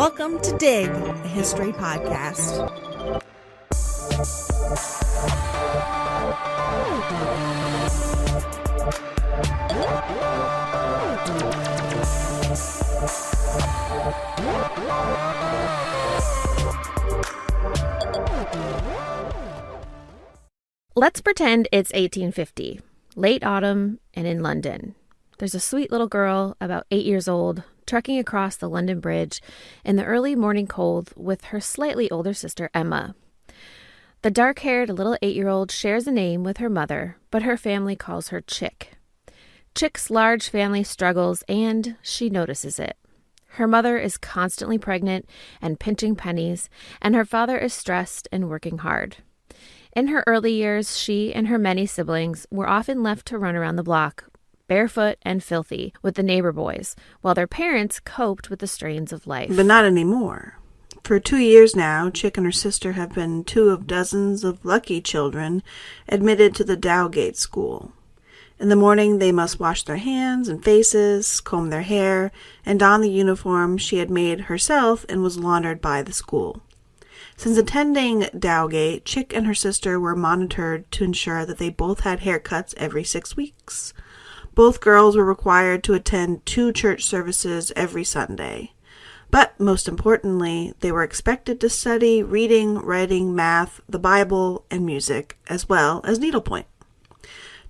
Welcome to Dig, a history podcast. Let's pretend it's 1850, late autumn, and in London. There's a sweet little girl, about 8 years old, trekking across the London Bridge in the early morning cold with her slightly older sister, Emma. The dark-haired little 8-year-old shares a name with her mother, but her family calls her Chick. Chick's large family struggles, and she notices it. Her mother is constantly pregnant and pinching pennies, and her father is stressed and working hard. In her early years, she and her many siblings were often left to run around the block, barefoot and filthy, with the neighbor boys, while their parents coped with the strains of life. But not anymore. For 2 years now, Chick and her sister have been two of dozens of lucky children admitted to the Dowgate School. In the morning, they must wash their hands and faces, comb their hair, and don the uniform she had made herself and was laundered by the school. Since attending Dowgate, Chick and her sister were monitored to ensure that they both had haircuts every 6 weeks. Both girls were required to attend 2 church services every Sunday. But most importantly, they were expected to study reading, writing, math, the Bible, and music, as well as needlepoint.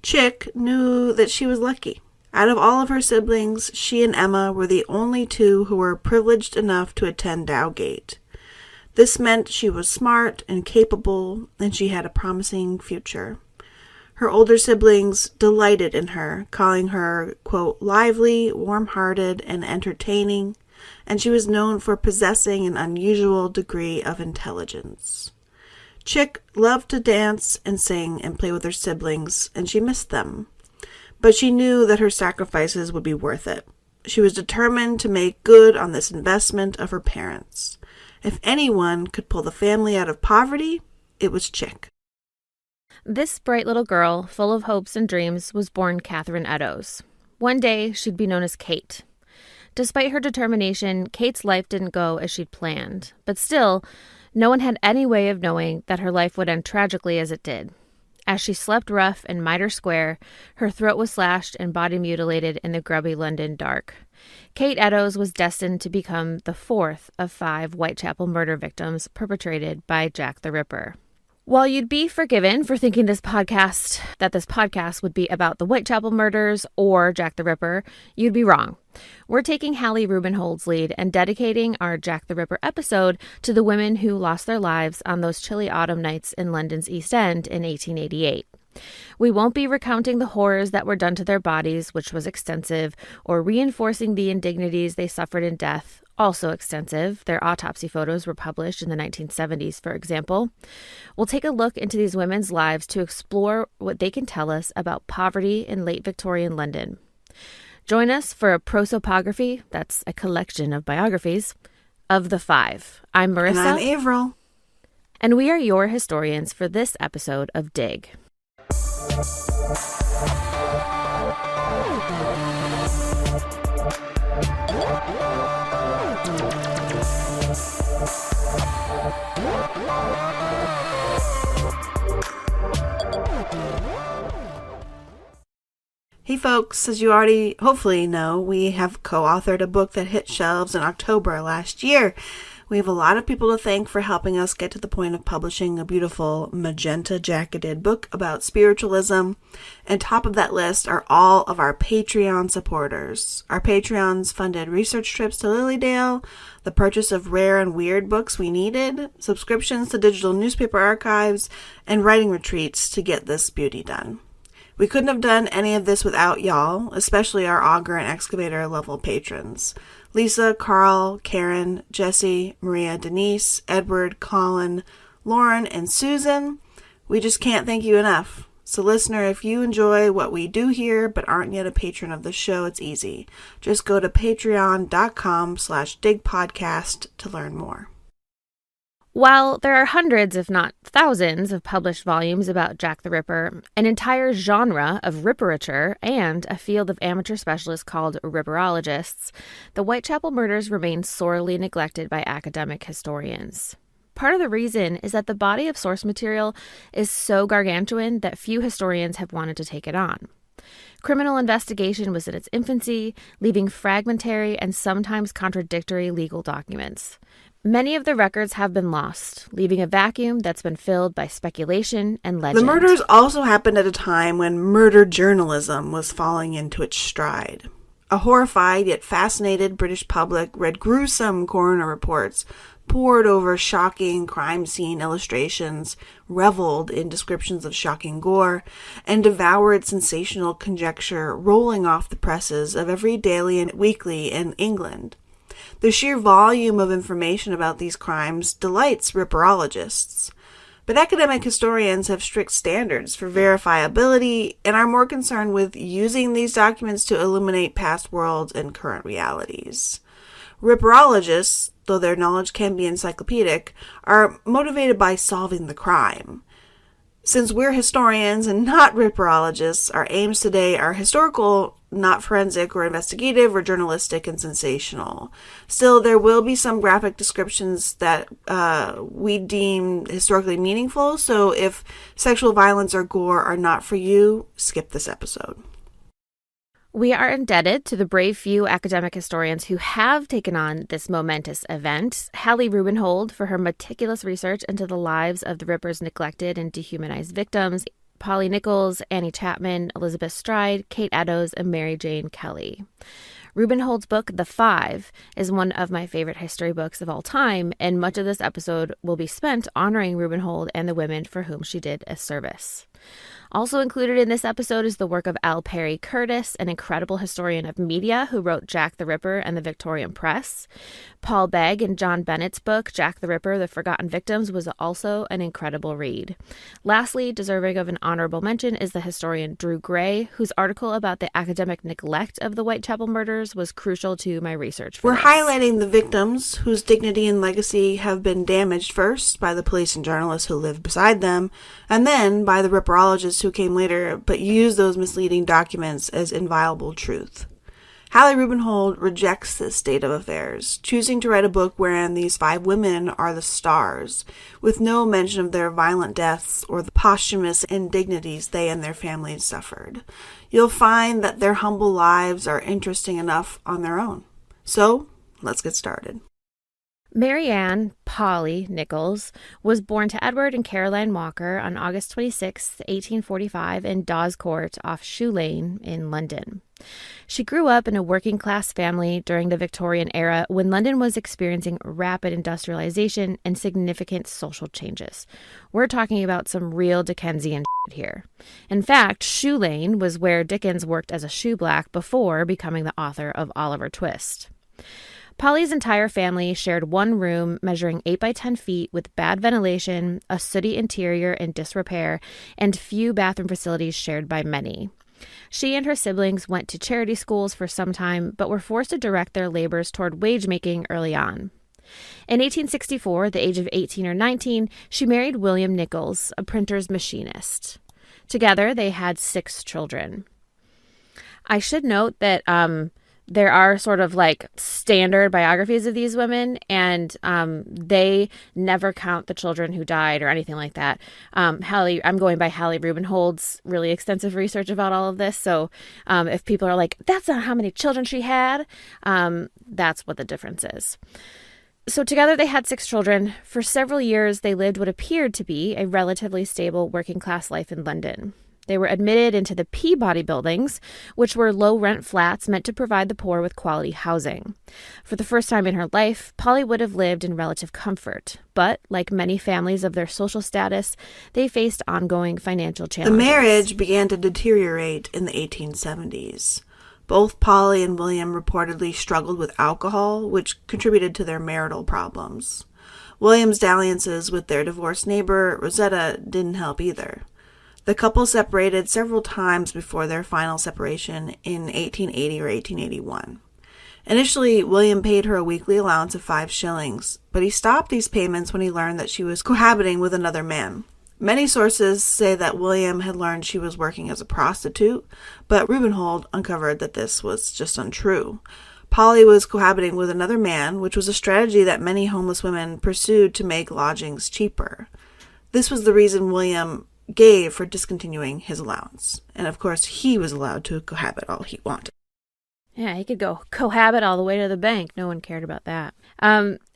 Chick knew that she was lucky. Out of all of her siblings, she and Emma were the only two who were privileged enough to attend Dowgate. This meant she was smart and capable, and she had a promising future. Her older siblings delighted in her, calling her, quote, lively, warm-hearted, and entertaining, and she was known for possessing an unusual degree of intelligence. Chick loved to dance and sing and play with her siblings, and she missed them. But she knew that her sacrifices would be worth it. She was determined to make good on this investment of her parents. If anyone could pull the family out of poverty, it was Chick. This bright little girl, full of hopes and dreams, was born Catherine Eddowes. One day, she'd be known as Kate. Despite her determination, Kate's life didn't go as she'd planned. But still, no one had any way of knowing that her life would end tragically as it did. As she slept rough in Mitre Square, her throat was slashed and body mutilated in the grubby London dark. Kate Eddowes was destined to become the 4th of 5 Whitechapel murder victims perpetrated by Jack the Ripper. While you'd be forgiven for thinking this podcast would be about the Whitechapel murders or Jack the Ripper, you'd be wrong. We're taking Hallie Rubenhold's lead and dedicating our Jack the Ripper episode to the women who lost their lives on those chilly autumn nights in London's East End in 1888. We won't be recounting the horrors that were done to their bodies, which was extensive, or reinforcing the indignities they suffered in death, also extensive. Their autopsy photos were published in the 1970s, for example. We'll take a look into these women's lives to explore what they can tell us about poverty in late Victorian London. Join us for a prosopography, that's a collection of biographies, of the 5. I'm Marissa. And I'm Avril. And we are your historians for this episode of Dig. Hey folks, as you already hopefully know, we have co-authored a book that hit shelves in October last year. We have a lot of people to thank for helping us get to the point of publishing a beautiful magenta-jacketed book about spiritualism. And top of that list are all of our Patreon supporters. Our Patreons funded research trips to Lilydale, the purchase of rare and weird books we needed, subscriptions to digital newspaper archives, and writing retreats to get this beauty done. We couldn't have done any of this without y'all, especially our auger and excavator level patrons. Lisa, Carl, Karen, Jesse, Maria, Denise, Edward, Colin, Lauren, and Susan. We just can't thank you enough. So listener, if you enjoy what we do here but aren't yet a patron of the show, it's easy. Just go to patreon.com/digpodcast to learn more. While there are hundreds, if not thousands, of published volumes about Jack the Ripper, an entire genre of ripperature, and a field of amateur specialists called ripperologists, the Whitechapel murders remain sorely neglected by academic historians. Part of the reason is that the body of source material is so gargantuan that few historians have wanted to take it on. Criminal investigation was in its infancy, leaving fragmentary and sometimes contradictory legal documents. Many of the records have been lost, leaving a vacuum that's been filled by speculation and legend. The murders also happened at a time when murder journalism was falling into its stride. A horrified yet fascinated British public read gruesome coroner reports, pored over shocking crime scene illustrations, reveled in descriptions of shocking gore, and devoured sensational conjecture rolling off the presses of every daily and weekly in England. The sheer volume of information about these crimes delights ripperologists. But academic historians have strict standards for verifiability and are more concerned with using these documents to illuminate past worlds and current realities. Ripperologists, though their knowledge can be encyclopedic, are motivated by solving the crime. Since we're historians and not ripperologists, our aims today are historical, not forensic or investigative or journalistic and sensational. Still, there will be some graphic descriptions that we deem historically meaningful, so if sexual violence or gore are not for you, skip this episode. We are indebted to the brave few academic historians who have taken on this momentous event. Hallie Rubenhold for her meticulous research into the lives of the Ripper's neglected and dehumanized victims, Polly Nichols, Annie Chapman, Elisabeth Stride, Kate Eddowes, and Mary Jane Kelly. Rubenhold's book, The Five, is one of my favorite history books of all time, and much of this episode will be spent honoring Rubenhold and the women for whom she did a service. Also included in this episode is the work of L. Perry Curtis, an incredible historian of media who wrote Jack the Ripper and the Victorian Press. Paul Begg and John Bennett's book, Jack the Ripper, The Forgotten Victims, was also an incredible read. Lastly, deserving of an honorable mention is the historian Drew Gray, whose article about the academic neglect of the Whitechapel murders was crucial to my research for We're this. highlighting the victims whose dignity and legacy have been damaged first by the police and journalists who lived beside them, and then by the ripperologists who came later but used those misleading documents as inviolable truth. Hallie Rubenhold rejects this state of affairs, choosing to write a book wherein these five women are the stars, with no mention of their violent deaths or the posthumous indignities they and their families suffered. You'll find that their humble lives are interesting enough on their own. So, let's get started. Mary Ann Polly Nichols was born to Edward and Caroline Walker on August 26, 1845 in Dawes Court off Shoe Lane in London. She grew up in a working-class family during the Victorian era when London was experiencing rapid industrialization and significant social changes. We're talking about some real Dickensian shit here. In fact, Shoe Lane was where Dickens worked as a shoeblack before becoming the author of Oliver Twist. Polly's entire family shared one room measuring 8 by 10 feet with bad ventilation, a sooty interior in disrepair, and few bathroom facilities shared by many. She and her siblings went to charity schools for some time, but were forced to direct their labors toward wage-making early on. In 1864, at the age of 18 or 19, she married William Nichols, a printer's machinist. Together, they had 6 children. I should note that there are sort of like standard biographies of these women, and they never count the children who died or anything like that. Hallie, I'm going by Hallie Rubenhold's really extensive research about all of this. So if people are like, that's not how many children she had, that's what the difference is. So together they had 6 children. For several years, they lived what appeared to be a relatively stable working class life in London. They were admitted into the Peabody buildings, which were low-rent flats meant to provide the poor with quality housing. For the first time in her life, Polly would have lived in relative comfort. But, like many families of their social status, they faced ongoing financial challenges. The marriage began to deteriorate in the 1870s. Both Polly and William reportedly struggled with alcohol, which contributed to their marital problems. William's dalliances with their divorced neighbor, Rosetta, didn't help either. The couple separated several times before their final separation in 1880 or 1881. Initially, William paid her a weekly allowance of 5 shillings, but he stopped these payments when he learned that she was cohabiting with another man. Many sources say that William had learned she was working as a prostitute, but Rubenhold uncovered that this was just untrue. Polly was cohabiting with another man, which was a strategy that many homeless women pursued to make lodgings cheaper. This was the reason William gave for discontinuing his allowance. And of course, he was allowed to cohabit all he wanted. Yeah, he could go cohabit all the way to the bank. No one cared about that.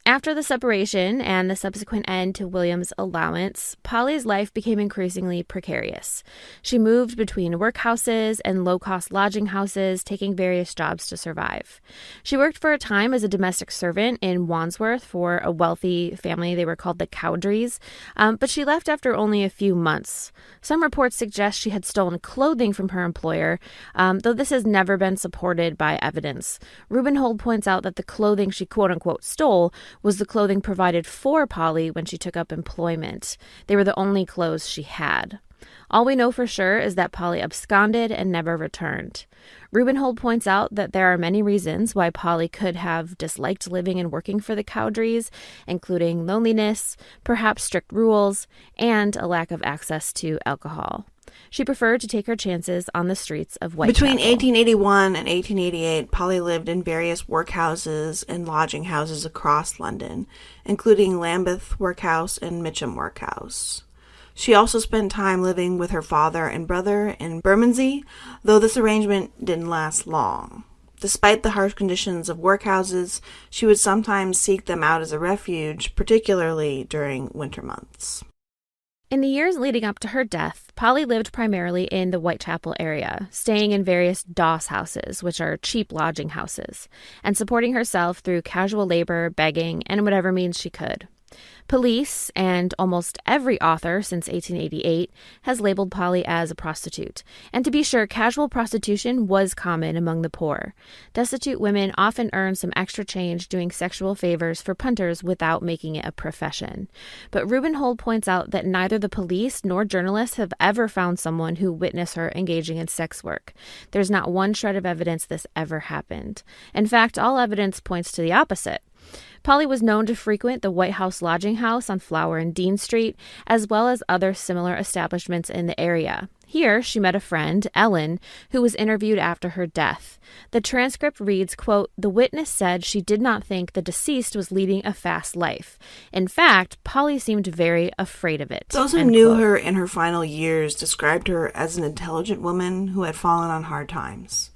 After the separation and the subsequent end to William's allowance, Polly's life became increasingly precarious. She moved between workhouses and low-cost lodging houses, taking various jobs to survive. She worked for a time as a domestic servant in Wandsworth for a wealthy family. They were called the Cowdreys, but she left after only a few months. Some reports suggest she had stolen clothing from her employer, though this has never been supported by evidence. Rubenhold points out that the clothing she quote-unquote stole was the clothing provided for Polly when she took up employment. They were the only clothes she had. All we know for sure is that Polly absconded and never returned. Rubenhold points out that there are many reasons why Polly could have disliked living and working for the Cowdreys, including loneliness, perhaps strict rules, and a lack of access to alcohol. She preferred to take her chances on the streets of Whitechapel. Between 1881 and 1888, Polly lived in various workhouses and lodging houses across London, including Lambeth Workhouse and Mitcham Workhouse. She also spent time living with her father and brother in Bermondsey, though this arrangement didn't last long. Despite the harsh conditions of workhouses, she would sometimes seek them out as a refuge, particularly during winter months. In the years leading up to her death, Polly lived primarily in the Whitechapel area, staying in various doss houses, which are cheap lodging houses, and supporting herself through casual labor, begging, and whatever means she could. Police, and almost every author since 1888, has labeled Polly as a prostitute. And to be sure, casual prostitution was common among the poor. Destitute women often earned some extra change doing sexual favors for punters without making it a profession. But Rubenhold points out that neither the police nor journalists have ever found someone who witnessed her engaging in sex work. There's not one shred of evidence this ever happened. In fact, all evidence points to the opposite. Polly was known to frequent the White House Lodging House on Flower and Dean Street, as well as other similar establishments in the area. Here, she met a friend, Ellen, who was interviewed after her death. The transcript reads, quote, "The witness said she did not think the deceased was leading a fast life. In fact, Polly seemed very afraid of it." Those who knew her in her final years described her as an intelligent woman who had fallen on hard times.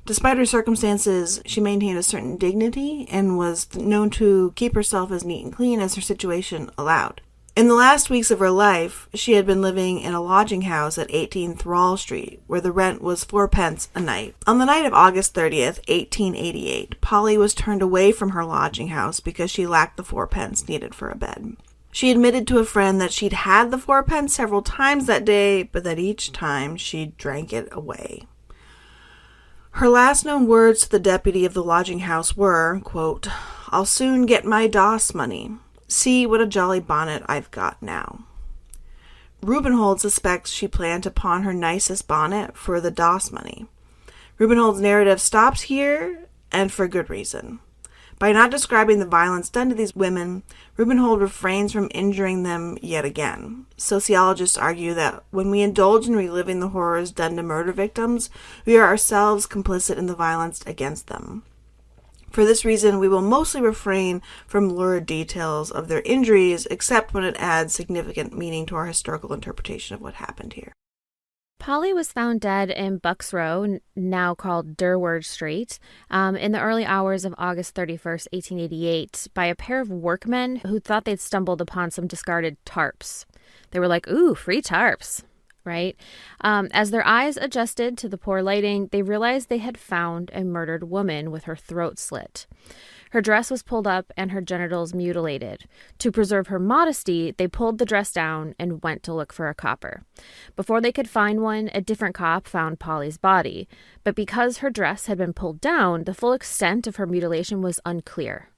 Despite her circumstances, she maintained a certain dignity and was known to keep herself as neat and clean as her situation allowed. In the last weeks of her life, she had been living in a lodging house at 18 Thrall Street, where the rent was 4 pence a night. On the night of August 30th, 1888, Polly was turned away from her lodging house because she lacked the 4 pence needed for a bed. She admitted to a friend that she'd had the 4 pence several times that day, but that each time she drank it away. Her last known words to the deputy of the lodging house were, quote, "I'll soon get my doss money. See what a jolly bonnet I've got now." Rubenhold suspects she planned to pawn her nicest bonnet for the doss money. Rubenhold's narrative stops here, and for good reason. By not describing the violence done to these women, Rubenhold refrains from injuring them yet again. Sociologists argue that when we indulge in reliving the horrors done to murder victims, we are ourselves complicit in the violence against them. For this reason, we will mostly refrain from lurid details of their injuries, except when it adds significant meaning to our historical interpretation of what happened here. Polly was found dead in Bucks Row, now called Durward Street, in the early hours of August 31st, 1888, by a pair of workmen who thought they'd stumbled upon some discarded tarps. They were like, "Ooh, free tarps," right? As their eyes adjusted to the poor lighting, they realized they had found a murdered woman with her throat slit. Her dress was pulled up and her genitals mutilated. To preserve her modesty, they pulled the dress down and went to look for a copper. Before they could find one, a different cop found Polly's body. But because her dress had been pulled down, the full extent of her mutilation was unclear.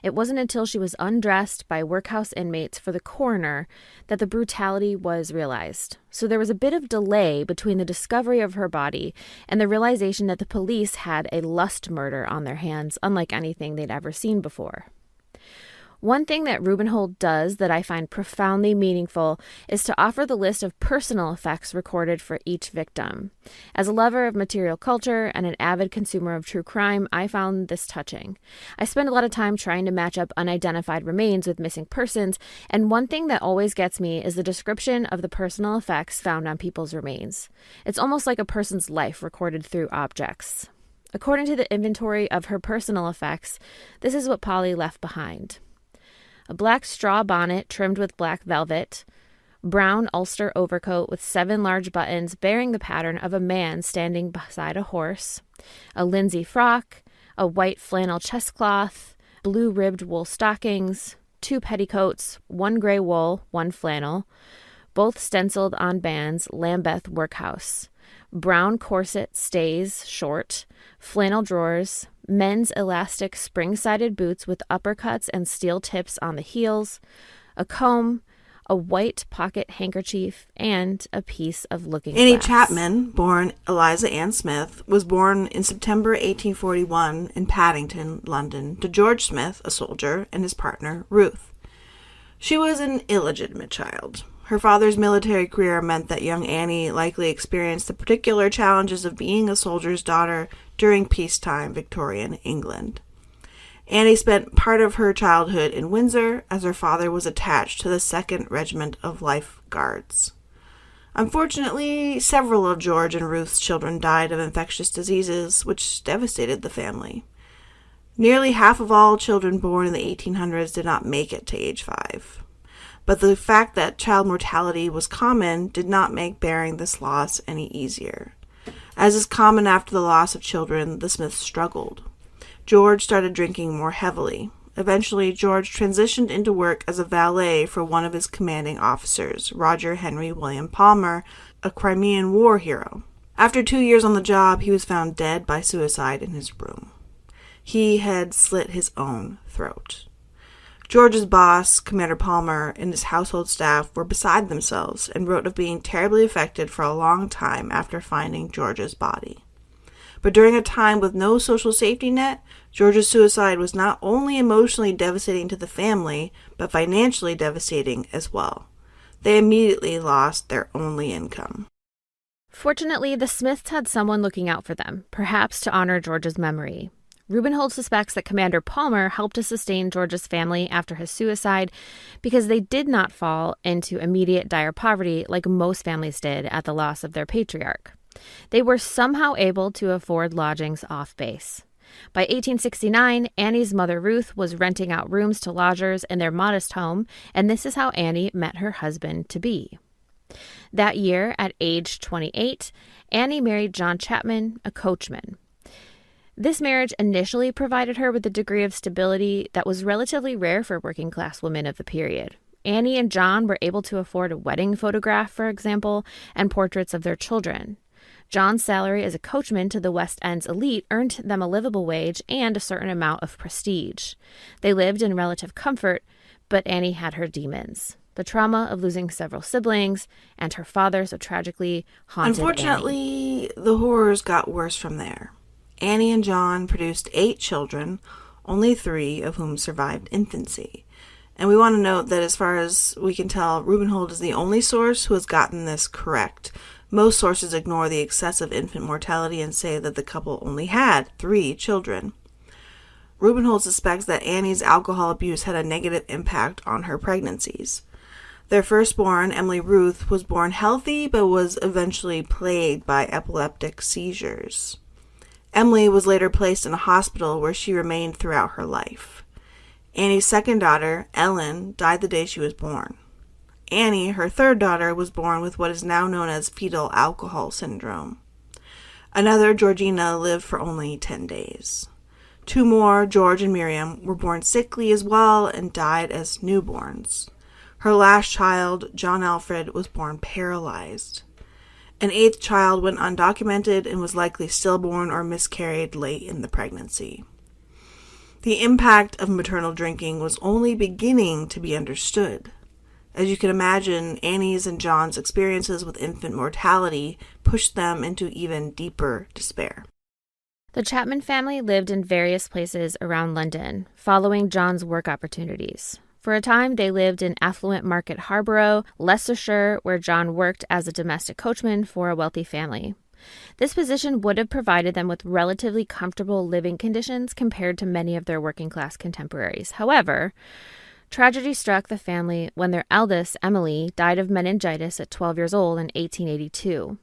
It wasn't until she was undressed by workhouse inmates for the coroner that the brutality was realized. So there was a bit of delay between the discovery of her body and the realization that the police had a lust murder on their hands, unlike anything they'd ever seen before. One thing that Rubenhold does that I find profoundly meaningful is to offer the list of personal effects recorded for each victim. As a lover of material culture and an avid consumer of true crime, I found this touching. I spend a lot of time trying to match up unidentified remains with missing persons, and one thing that always gets me is the description of the personal effects found on people's remains. It's almost like a person's life recorded through objects. According to the inventory of her personal effects, this is what Polly left behind. A black straw bonnet trimmed with black velvet, brown Ulster overcoat with 7 large buttons bearing the pattern of a man standing beside a horse, a linsey frock, a white flannel chestcloth, blue ribbed wool stockings, 2 petticoats, 1 gray wool, 1 flannel, both stenciled on bands, Lambeth Workhouse, brown corset stays, short, flannel drawers, men's elastic spring-sided boots with uppercuts and steel tips on the heels, a comb, a white pocket handkerchief, and a piece of looking Annie glass. Chapman, born Eliza Ann Smith, was born in September 1841 in Paddington, London, to George Smith, a soldier, and his partner, Ruth. She was an illegitimate child. Her father's military career meant that young Annie likely experienced the particular challenges of being a soldier's daughter during peacetime Victorian England. Annie spent part of her childhood in Windsor, as her father was attached to the 2nd Regiment of Life Guards. Unfortunately, several of George and Ruth's children died of infectious diseases, which devastated the family. Nearly half of all children born in the 1800s did not make it to age 5. But the fact that child mortality was common did not make bearing this loss any easier. As is common after the loss of children, the Smiths struggled. George started drinking more heavily. Eventually, George transitioned into work as a valet for one of his commanding officers, Roger Henry William Palmer, a Crimean War hero. After 2 years on the job, he was found dead by suicide in his room. He had slit his own throat. George's boss, Commander Palmer, and his household staff were beside themselves and wrote of being terribly affected for a long time after finding George's body. But during a time with no social safety net, George's suicide was not only emotionally devastating to the family, but financially devastating as well. They immediately lost their only income. Fortunately, the Smiths had someone looking out for them, perhaps to honor George's memory. Rubenhold suspects that Commander Palmer helped to sustain George's family after his suicide because they did not fall into immediate dire poverty like most families did at the loss of their patriarch. They were somehow able to afford lodgings off base. By 1869, Annie's mother Ruth was renting out rooms to lodgers in their modest home, and this is how Annie met her husband-to-be. That year, at age 28, Annie married John Chapman, a coachman. This marriage initially provided her with a degree of stability that was relatively rare for working-class women of the period. Annie and John were able to afford a wedding photograph, for example, and portraits of their children. John's salary as a coachman to the West End's elite earned them a livable wage and a certain amount of prestige. They lived in relative comfort, but Annie had her demons. The trauma of losing several siblings and her father so tragically haunted Unfortunately, the horrors got worse from there. Annie and John produced 8 children, only 3 of whom survived infancy. And we want to note that as far as we can tell, Rubenhold is the only source who has gotten this correct. Most sources ignore the excessive infant mortality and say that the couple only had 3 children. Rubenhold suspects that Annie's alcohol abuse had a negative impact on her pregnancies. Their firstborn, Emily Ruth, was born healthy but was eventually plagued by epileptic seizures. Emily was later placed in a hospital where she remained throughout her life. Annie's second daughter, Ellen, died the day she was born. Annie, her third daughter, was born with what is now known as fetal alcohol syndrome. Another, Georgina, lived for only 10 days. 2 more, George and Miriam, were born sickly as well and died as newborns. Her last child, John Alfred, was born paralyzed. An 8th child went undocumented and was likely stillborn or miscarried late in the pregnancy. The impact of maternal drinking was only beginning to be understood. As you can imagine, Annie's and John's experiences with infant mortality pushed them into even deeper despair. The Chapman family lived in various places around London, following John's work opportunities. For a time, they lived in affluent Market Harborough, Leicestershire, where John worked as a domestic coachman for a wealthy family. This position would have provided them with relatively comfortable living conditions compared to many of their working-class contemporaries. However, tragedy struck the family when their eldest, Emily, died of meningitis at 12 years old in 1882.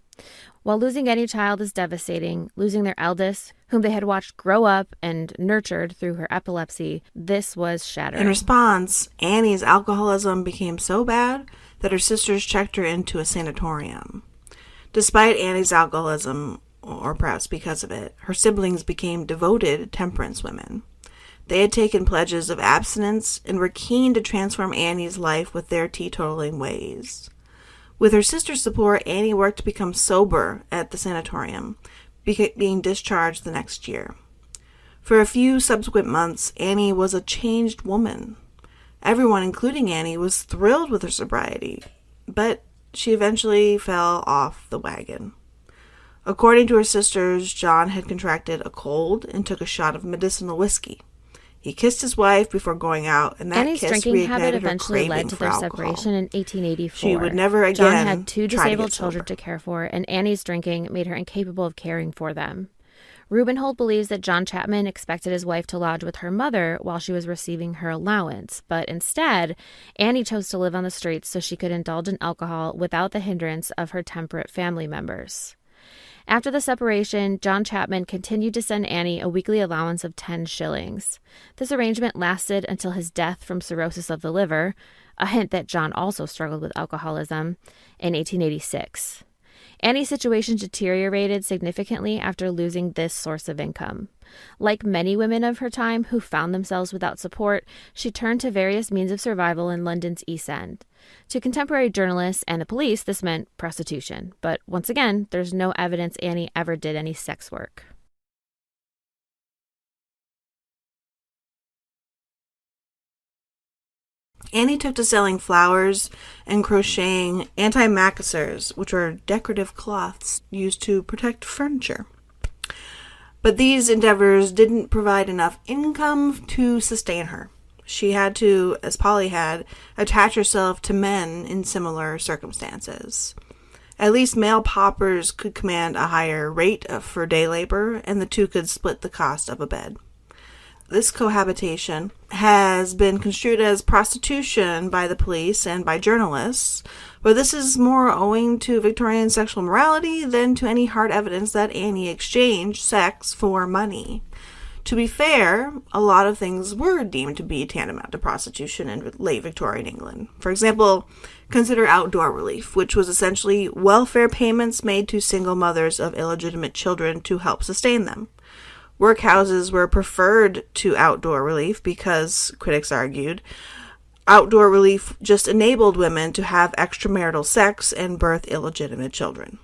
While losing any child is devastating, losing their eldest, whom they had watched grow up and nurtured through her epilepsy, this was shattering. In response, Annie's alcoholism became so bad that her sisters checked her into a sanatorium. Despite Annie's alcoholism, or perhaps because of it, her siblings became devoted temperance women. They had taken pledges of abstinence and were keen to transform Annie's life with their teetotaling ways. With her sister's support, Annie worked to become sober at the sanatorium, being discharged the next year. For a few subsequent months, Annie was a changed woman. Everyone, including Annie, was thrilled with her sobriety, but she eventually fell off the wagon. According to her sisters, John had contracted a cold and took a shot of medicinal whiskey. He kissed his wife before going out, and that Annie's kiss drinking habit reignited her eventually led craving to for their alcohol. separation in 1884. She would never again John had 2 try to disabled get children sober. to care for, and Annie's drinking made her incapable of caring for them. Rubenhold believes that John Chapman expected his wife to lodge with her mother while she was receiving her allowance, but instead, Annie chose to live on the streets so she could indulge in alcohol without the hindrance of her temperate family members. After the separation, John Chapman continued to send Annie a weekly allowance of 10 shillings. This arrangement lasted until his death from cirrhosis of the liver, a hint that John also struggled with alcoholism, in 1886. Annie's situation deteriorated significantly after losing this source of income. Like many women of her time who found themselves without support, she turned to various means of survival in London's East End. To contemporary journalists and the police, this meant prostitution. But once again, there's no evidence Annie ever did any sex work. Annie took to selling flowers and crocheting antimacassars, which are decorative cloths used to protect furniture. But these endeavors didn't provide enough income to sustain her. She had to, as Polly had, attach herself to men in similar circumstances. At least male paupers could command a higher rate for day labor, and the two could split the cost of a bed. This cohabitation has been construed as prostitution by the police and by journalists, but this is more owing to Victorian sexual morality than to any hard evidence that Annie exchanged sex for money. To be fair, a lot of things were deemed to be tantamount to prostitution in late Victorian England. For example, consider outdoor relief, which was essentially welfare payments made to single mothers of illegitimate children to help sustain them. Workhouses were preferred to outdoor relief because, critics argued, outdoor relief just enabled women to have extramarital sex and birth illegitimate children.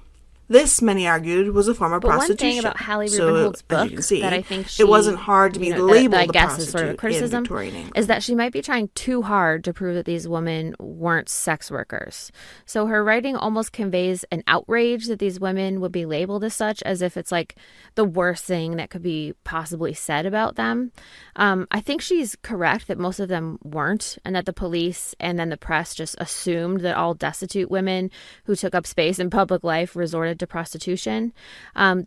This, many argued, was a form of prostitution. One thing about Hallie Rubenhold's book that I think it wasn't hard to be labeled that I a guess prostitute is sort of a criticism, in Victorian England. is that she might be trying too hard to prove that these women weren't sex workers. So her writing almost conveys an outrage that these women would be labeled as such, as if it's like the worst thing that could be possibly said about them. I think she's correct that most of them weren't, and that the police and then the press just assumed that all destitute women who took up space in public life resorted to prostitution.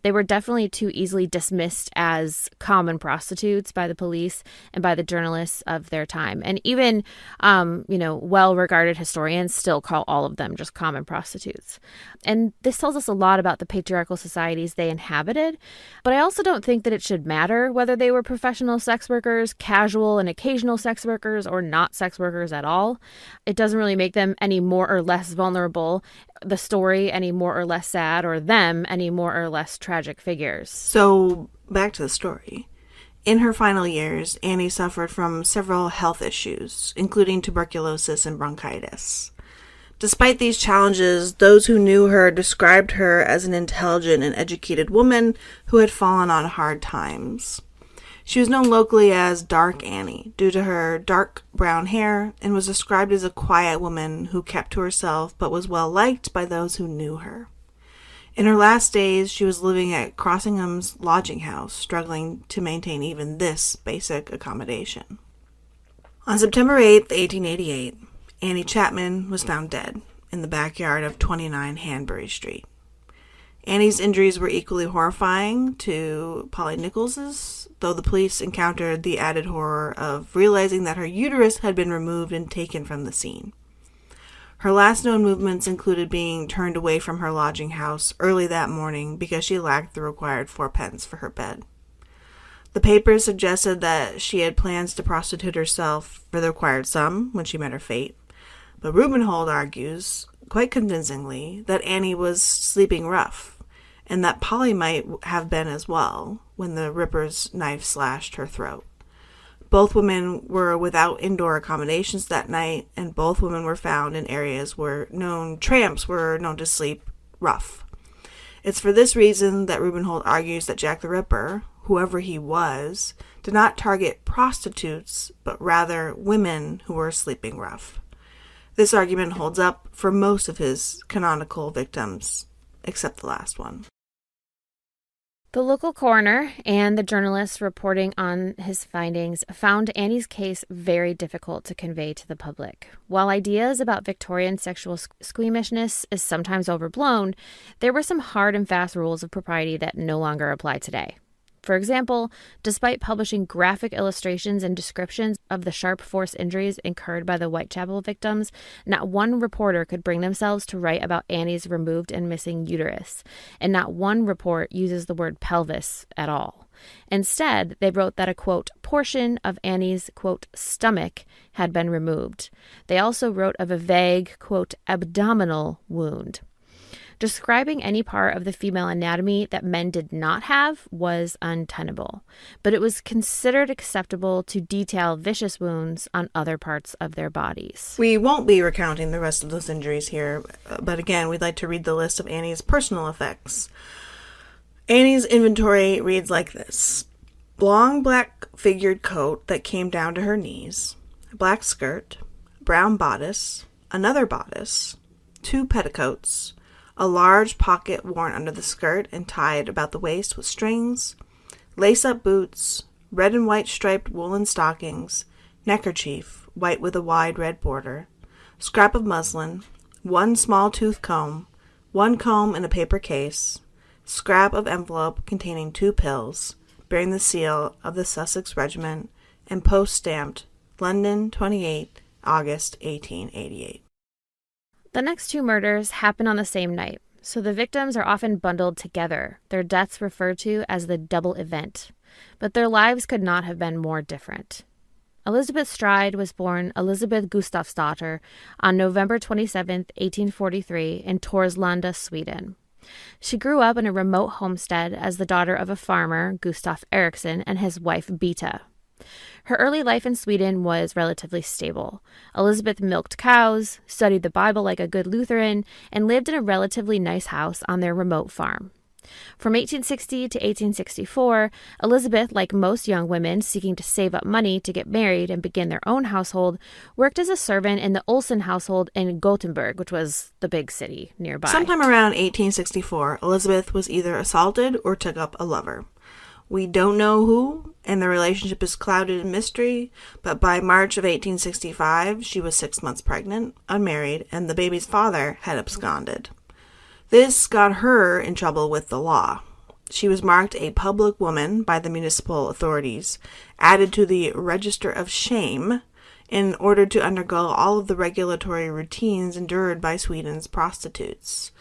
They were definitely too easily dismissed as common prostitutes by the police and by the journalists of their time. And even, well-regarded historians still call all of them just common prostitutes. And this tells us a lot about the patriarchal societies they inhabited. But I also don't think that it should matter whether they were professional sex workers, casual and occasional sex workers, or not sex workers at all. It doesn't really make them any more or less vulnerable, the story any more or less sad, or them any more or less tragic figures. So, back to the story. In her final years, Annie suffered from several health issues, including tuberculosis and bronchitis. Despite these challenges, those who knew her described her as an intelligent and educated woman who had fallen on hard times. She was known locally as Dark Annie due to her dark brown hair and was described as a quiet woman who kept to herself but was well liked by those who knew her. In her last days, she was living at Crossingham's lodging house, struggling to maintain even this basic accommodation. On September 8, 1888, Annie Chapman was found dead in the backyard of 29 Hanbury Street. Annie's injuries were equally horrifying to Polly Nichols's, though the police encountered the added horror of realizing that her uterus had been removed and taken from the scene. Her last known movements included being turned away from her lodging house early that morning because she lacked the required 4d for her bed. The papers suggested that she had plans to prostitute herself for the required sum when she met her fate, but Rubenhold argues, quite convincingly, that Annie was sleeping rough, and that Polly might have been as well when the Ripper's knife slashed her throat. Both women were without indoor accommodations that night, and both women were found in areas where tramps were known to sleep rough. It's for this reason that Rubenhold argues that Jack the Ripper, whoever he was, did not target prostitutes, but rather women who were sleeping rough. This argument holds up for most of his canonical victims, except the last one. The local coroner and the journalists reporting on his findings found Annie's case very difficult to convey to the public. While ideas about Victorian sexual squeamishness is sometimes overblown, there were some hard and fast rules of propriety that no longer apply today. For example, despite publishing graphic illustrations and descriptions of the sharp force injuries incurred by the Whitechapel victims, not one reporter could bring themselves to write about Annie's removed and missing uterus, and not one report uses the word pelvis at all. Instead, they wrote that a, quote, portion of Annie's, quote, stomach had been removed. They also wrote of a vague, quote, abdominal wound. Describing any part of the female anatomy that men did not have was untenable, but it was considered acceptable to detail vicious wounds on other parts of their bodies. We won't be recounting the rest of those injuries here, but again, we'd like to read the list of Annie's personal effects. Annie's inventory reads like this: long black figured coat that came down to her knees, black skirt, brown bodice, another bodice, 2 petticoats, a large pocket worn under the skirt and tied about the waist with strings, lace-up boots, red and white striped woolen stockings, neckerchief, white with a wide red border, scrap of muslin, 1 small tooth comb, 1 comb in a paper case, scrap of envelope containing 2 pills, bearing the seal of the Sussex Regiment, and post-stamped London, 28 August 1888. The next 2 murders happened on the same night, so the victims are often bundled together, their deaths referred to as the double event. But their lives could not have been more different. Elisabeth Stride was born Elisabeth Gustafsdotter on November 27, 1843, in Torslanda, Sweden. She grew up in a remote homestead as the daughter of a farmer, Gustaf Eriksson, and his wife, Bita. Her early life in Sweden was relatively stable. Elisabeth milked cows, studied the Bible like a good Lutheran, and lived in a relatively nice house on their remote farm. From 1860 to 1864, Elisabeth, like most young women seeking to save up money to get married and begin their own household, worked as a servant in the Olsen household in Gothenburg, which was the big city nearby. Sometime around 1864, Elisabeth was either assaulted or took up a lover. We don't know who, and the relationship is clouded in mystery, but by March of 1865, she was 6 months pregnant, unmarried, and the baby's father had absconded. This got her in trouble with the law. She was marked a public woman by the municipal authorities, added to the Register of Shame, in order to undergo all of the regulatory routines endured by Sweden's prostitutes.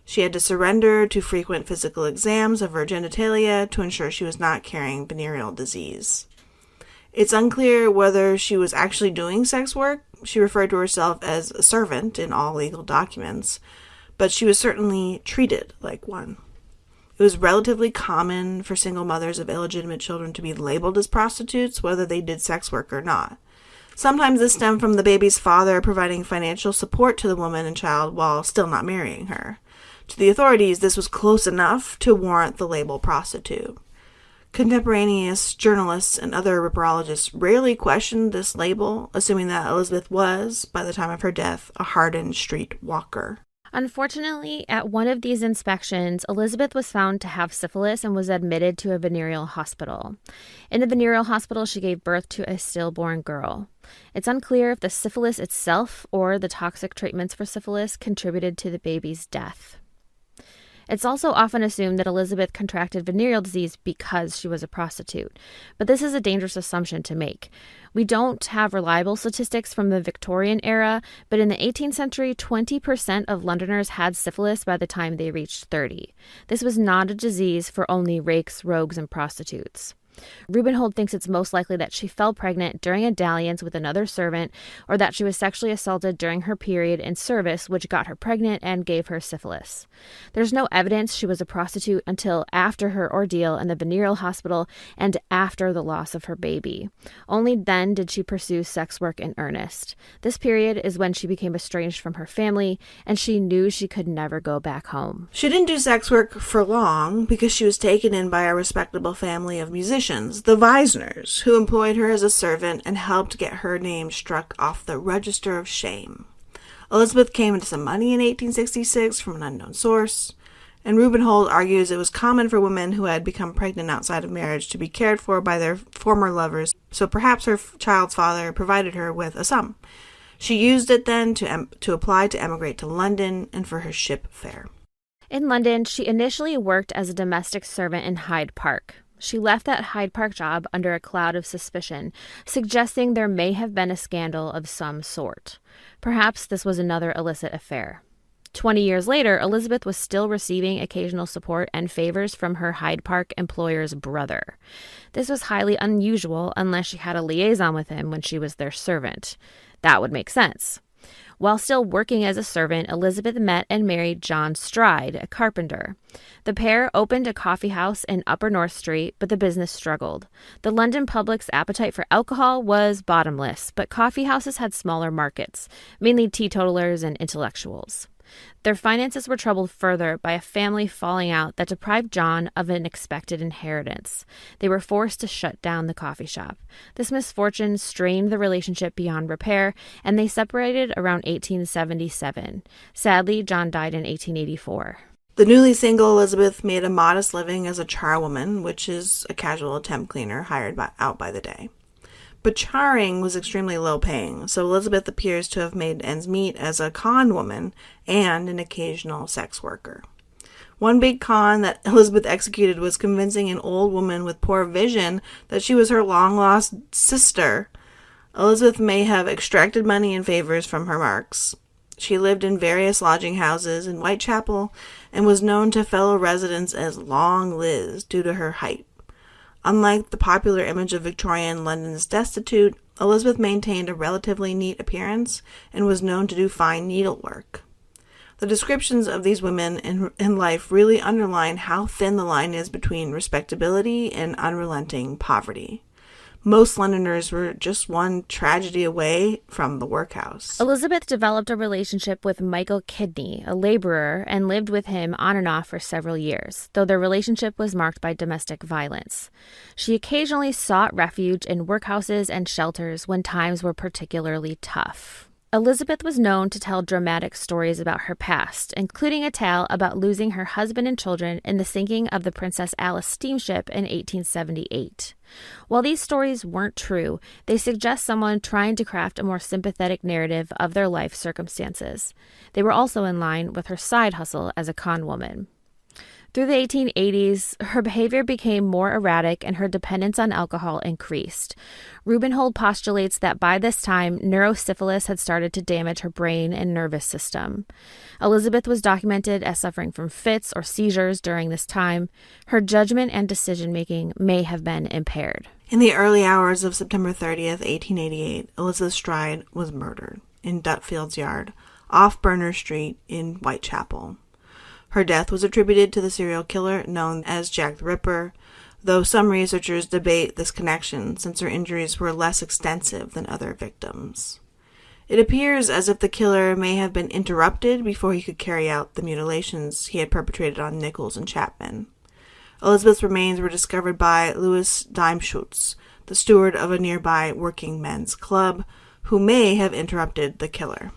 She had to surrender to frequent physical exams of her genitalia to ensure she was not carrying venereal disease. It's unclear whether she was actually doing sex work. She referred to herself as a servant in all legal documents, but she was certainly treated like one. It was relatively common for single mothers of illegitimate children to be labeled as prostitutes, whether they did sex work or not. Sometimes this stemmed from the baby's father providing financial support to the woman and child while still not marrying her. To the authorities, this was close enough to warrant the label prostitute. Contemporaneous journalists and other ripperologists rarely questioned this label, assuming that Elisabeth was, by the time of her death, a hardened street walker. Unfortunately, at one of these inspections, Elisabeth was found to have syphilis and was admitted to a venereal hospital. In the venereal hospital, she gave birth to a stillborn girl. It's unclear if the syphilis itself or the toxic treatments for syphilis contributed to the baby's death. It's also often assumed that Elisabeth contracted venereal disease because she was a prostitute, but this is a dangerous assumption to make. We don't have reliable statistics from the Victorian era, but in the 18th century, 20% of Londoners had syphilis by the time they reached 30. This was not a disease for only rakes, rogues, and prostitutes. Rubenhold thinks it's most likely that she fell pregnant during a dalliance with another servant, or that she was sexually assaulted during her period in service, which got her pregnant and gave her syphilis. There's no evidence she was a prostitute until after her ordeal in the venereal hospital and after the loss of her baby. Only then did she pursue sex work in earnest. This period is when she became estranged from her family, and she knew she could never go back home. She didn't do sex work for long because she was taken in by a respectable family of musicians, the Weisners, who employed her as a servant and helped get her name struck off the register of shame. Elisabeth came into some money in 1866 from an unknown source, and Rubenhold argues it was common for women who had become pregnant outside of marriage to be cared for by their former lovers, so perhaps her child's father provided her with a sum. She used it then to apply to emigrate to London and for her ship fare. In London, she initially worked as a domestic servant in Hyde Park. She left that Hyde Park job under a cloud of suspicion, suggesting there may have been a scandal of some sort. Perhaps this was another illicit affair. 20 years later, Elisabeth was still receiving occasional support and favors from her Hyde Park employer's brother. This was highly unusual unless she had a liaison with him when she was their servant. That would make sense. While still working as a servant, Elisabeth met and married John Stride, a carpenter. The pair opened a coffee house in Upper North Street, but the business struggled. The London public's appetite for alcohol was bottomless, but coffee houses had smaller markets, mainly teetotalers and intellectuals. Their finances were troubled further by a family falling out that deprived John of an expected inheritance. They were forced to shut down the coffee shop. This misfortune strained the relationship beyond repair, and they separated around 1877. Sadly, John died in 1884. The newly single Elisabeth made a modest living as a charwoman, which is a casual temp cleaner hired out by the day. But charring was extremely low-paying, so Elisabeth appears to have made ends meet as a con woman and an occasional sex worker. One big con that Elisabeth executed was convincing an old woman with poor vision that she was her long-lost sister. Elisabeth may have extracted money and favors from her marks. She lived in various lodging houses in Whitechapel and was known to fellow residents as Long Liz due to her height. Unlike the popular image of Victorian London's destitute, Elisabeth maintained a relatively neat appearance and was known to do fine needlework. The descriptions of these women in life really underline how thin the line is between respectability and unrelenting poverty. Most Londoners were just one tragedy away from the workhouse. Elisabeth developed a relationship with Michael Kidney, a laborer, and lived with him on and off for several years, though their relationship was marked by domestic violence. She occasionally sought refuge in workhouses and shelters when times were particularly tough. Elisabeth was known to tell dramatic stories about her past, including a tale about losing her husband and children in the sinking of the Princess Alice steamship in 1878. While these stories weren't true, they suggest someone trying to craft a more sympathetic narrative of their life circumstances. They were also in line with her side hustle as a con woman. Through the 1880s, her behavior became more erratic and her dependence on alcohol increased. Rubenhold postulates that by this time, neurosyphilis had started to damage her brain and nervous system. Elisabeth was documented as suffering from fits or seizures during this time. Her judgment and decision-making may have been impaired. In the early hours of September 30th, 1888, Elisabeth Stride was murdered in Dutfield's Yard, off Berners Street in Whitechapel. Her death was attributed to the serial killer known as Jack the Ripper, though some researchers debate this connection since her injuries were less extensive than other victims. It appears as if the killer may have been interrupted before he could carry out the mutilations he had perpetrated on Nichols and Chapman. Elisabeth's remains were discovered by Louis Daimschutz, the steward of a nearby working men's club, who may have interrupted the killer.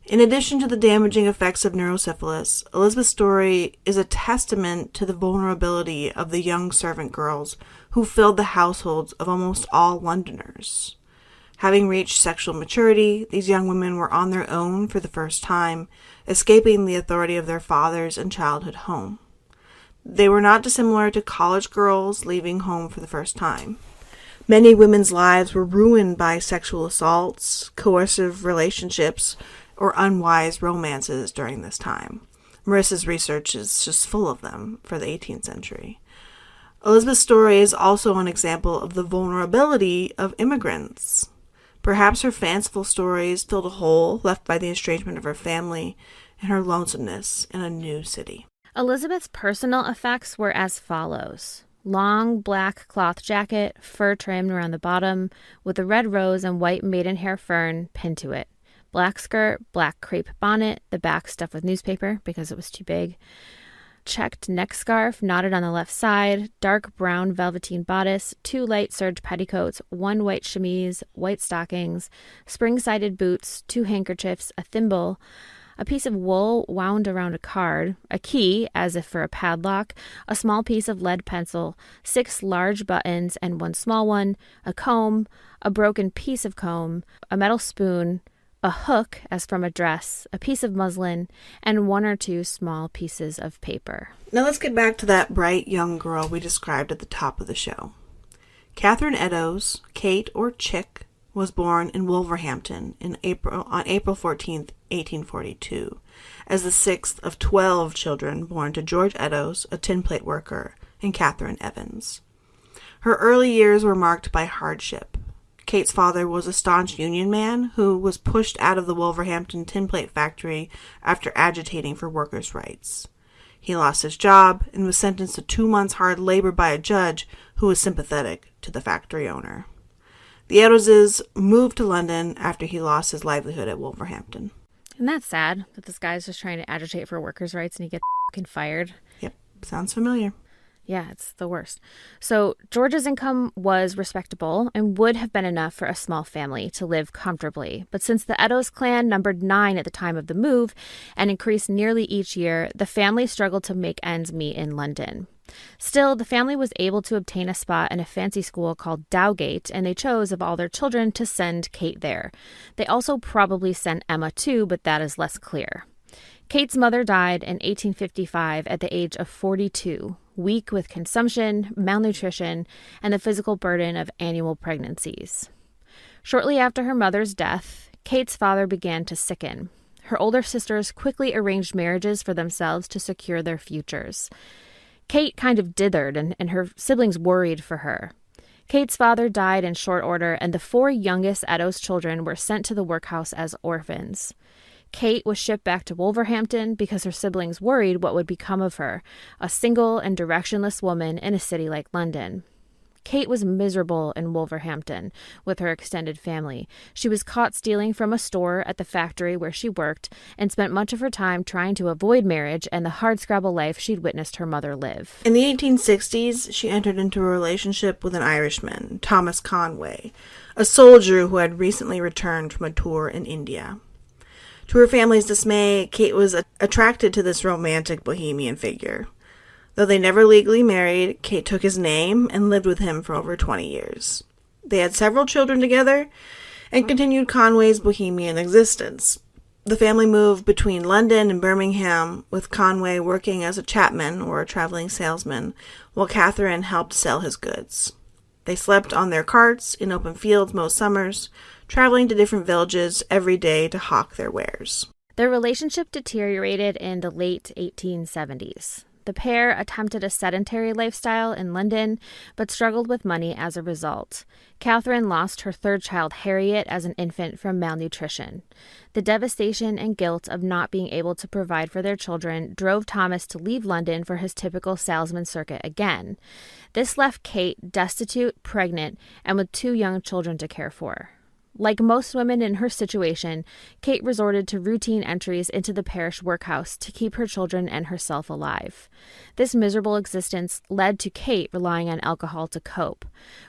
In addition to the damaging effects of neurosyphilis, Elisabeth's story is a testament to the vulnerability of the young servant girls who filled the households of almost all Londoners. Having reached sexual maturity, these young women were on their own for the first time, escaping the authority of their fathers and childhood home. They were not dissimilar to college girls leaving home for the first time. Many women's lives were ruined by sexual assaults, coercive relationships, or unwise romances during this time. Marissa's research is just full of them for the 18th century. Elisabeth's story is also an example of the vulnerability of immigrants. Perhaps her fanciful stories filled a hole left by the estrangement of her family and her lonesomeness in a new city. Elisabeth's personal effects were as follows. Long black cloth jacket, fur trimmed around the bottom, with a red rose and white maidenhair fern pinned to it. Black skirt, black crepe bonnet, the back stuffed with newspaper because it was too big. Checked neck scarf knotted on the left side, dark brown velveteen bodice, 2 light serge petticoats, 1 white chemise, white stockings, spring-sided boots, 2 handkerchiefs, a thimble, a piece of wool wound around a card, a key, as if for a padlock, a small piece of lead pencil, 6 large buttons and 1 small one, a comb, a broken piece of comb, a metal spoon, a hook as from a dress, a piece of muslin, and 1 or 2 small pieces of paper. Now let's get back to that bright young girl we described at the top of the show. Catherine Eddowes, Kate or Chick, was born in Wolverhampton on April 14th, 1842, as the 6th of 12 children born to George Eddowes, a tinplate worker, and Catherine Evans. Her early years were marked by hardship. Kate's father was a staunch Union man who was pushed out of the Wolverhampton tinplate factory after agitating for workers' rights. He lost his job and was sentenced to 2 months' hard labor by a judge who was sympathetic to the factory owner. The Eddoweses moved to London after he lost his livelihood at Wolverhampton. Isn't that sad that this guy's just trying to agitate for workers' rights and he gets fucking fired? Yep, sounds familiar. Yeah, it's the worst. So George's income was respectable and would have been enough for a small family to live comfortably. But since the Eddowes clan numbered 9 at the time of the move and increased nearly each year, the family struggled to make ends meet in London. Still, the family was able to obtain a spot in a fancy school called Dowgate, and they chose, of all their children, to send Kate there. They also probably sent Emma too, but that is less clear. Kate's mother died in 1855 at the age of 42, weak with consumption, malnutrition, and the physical burden of annual pregnancies. Shortly after her mother's death, Kate's father began to sicken. Her older sisters quickly arranged marriages for themselves to secure their futures. Kate kind of dithered, and her siblings worried for her. Kate's father died in short order, and the 4 youngest Eddowes children were sent to the workhouse as orphans. Kate was shipped back to Wolverhampton because her siblings worried what would become of her, a single and directionless woman in a city like London. Kate was miserable in Wolverhampton with her extended family. She was caught stealing from a store at the factory where she worked and spent much of her time trying to avoid marriage and the hardscrabble life she'd witnessed her mother live. In the 1860s, she entered into a relationship with an Irishman, Thomas Conway, a soldier who had recently returned from a tour in India. To her family's dismay, Kate was attracted to this romantic bohemian figure. Though they never legally married, Kate took his name and lived with him for over 20 years. They had several children together and continued Conway's bohemian existence. The family moved between London and Birmingham, with Conway working as a chapman or a traveling salesman, while Catherine helped sell his goods. They slept on their carts in open fields most summers, traveling to different villages every day to hawk their wares. Their relationship deteriorated in the late 1870s. The pair attempted a sedentary lifestyle in London, but struggled with money as a result. Catherine lost her 3rd child, Harriet, as an infant from malnutrition. The devastation and guilt of not being able to provide for their children drove Thomas to leave London for his typical salesman circuit again. This left Kate destitute, pregnant, and with 2 young children to care for. Like most women in her situation, Kate resorted to routine entries into the parish workhouse to keep her children and herself alive. This miserable existence led to Kate relying on alcohol to cope.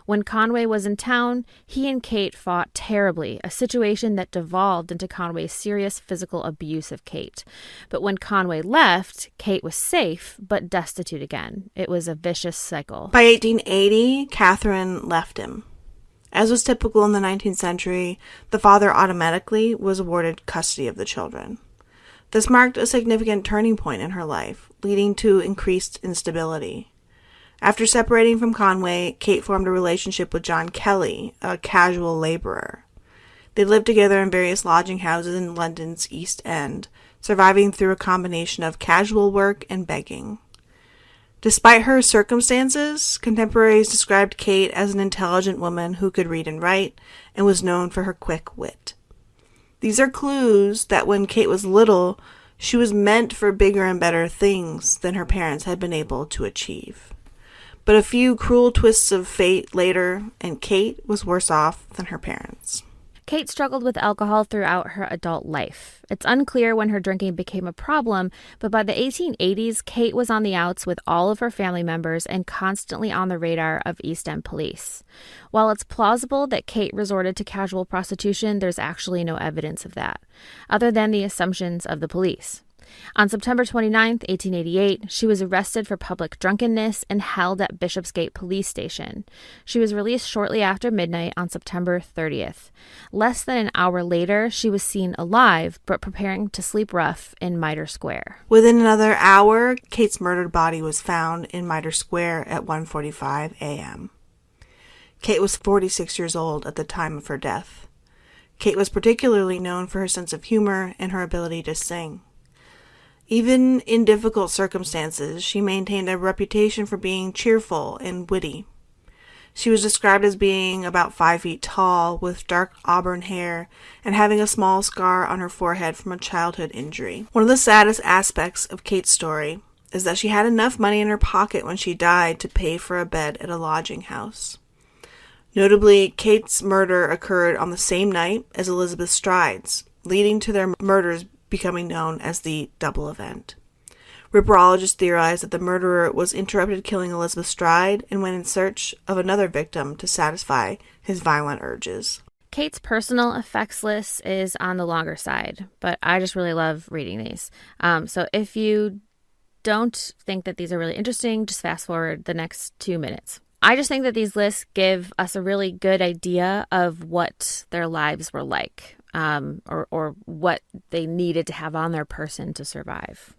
When Conway was in town, he and Kate fought terribly, a situation that devolved into Conway's serious physical abuse of Kate. But when Conway left, Kate was safe, but destitute again. It was a vicious cycle. By 1880, Catherine left him. As was typical in the 19th century, the father automatically was awarded custody of the children. This marked a significant turning point in her life, leading to increased instability. After separating from Conway, Kate formed a relationship with John Kelly, a casual laborer. They lived together in various lodging houses in London's East End, surviving through a combination of casual work and begging. Despite her circumstances, contemporaries described Kate as an intelligent woman who could read and write and was known for her quick wit. These are clues that when Kate was little, she was meant for bigger and better things than her parents had been able to achieve. But a few cruel twists of fate later, and Kate was worse off than her parents. Kate struggled with alcohol throughout her adult life. It's unclear when her drinking became a problem, but by the 1880s, Kate was on the outs with all of her family members and constantly on the radar of East End police. While it's plausible that Kate resorted to casual prostitution, there's actually no evidence of that, other than the assumptions of the police. On September 29, 1888, she was arrested for public drunkenness and held at Bishopsgate Police Station. She was released shortly after midnight on September 30th. Less than an hour later, she was seen alive, but preparing to sleep rough in Mitre Square. Within another hour, Kate's murdered body was found in Mitre Square at 1:45 a.m. Kate was 46 years old at the time of her death. Kate was particularly known for her sense of humor and her ability to sing. Even in difficult circumstances, she maintained a reputation for being cheerful and witty. She was described as being about 5 feet tall, with dark auburn hair, and having a small scar on her forehead from a childhood injury. One of the saddest aspects of Kate's story is that she had enough money in her pocket when she died to pay for a bed at a lodging house. Notably, Kate's murder occurred on the same night as Elisabeth Stride's, leading to their murders becoming known as the double event. Ripperologists theorize that the murderer was interrupted killing Elisabeth Stride and went in search of another victim to satisfy his violent urges. Kate's personal effects list is on the longer side, but I just really love reading these. So if you don't think that these are really interesting, just fast forward the next 2 minutes. I just think that these lists give us a really good idea of what their lives were like. Or what they needed to have on their person to survive.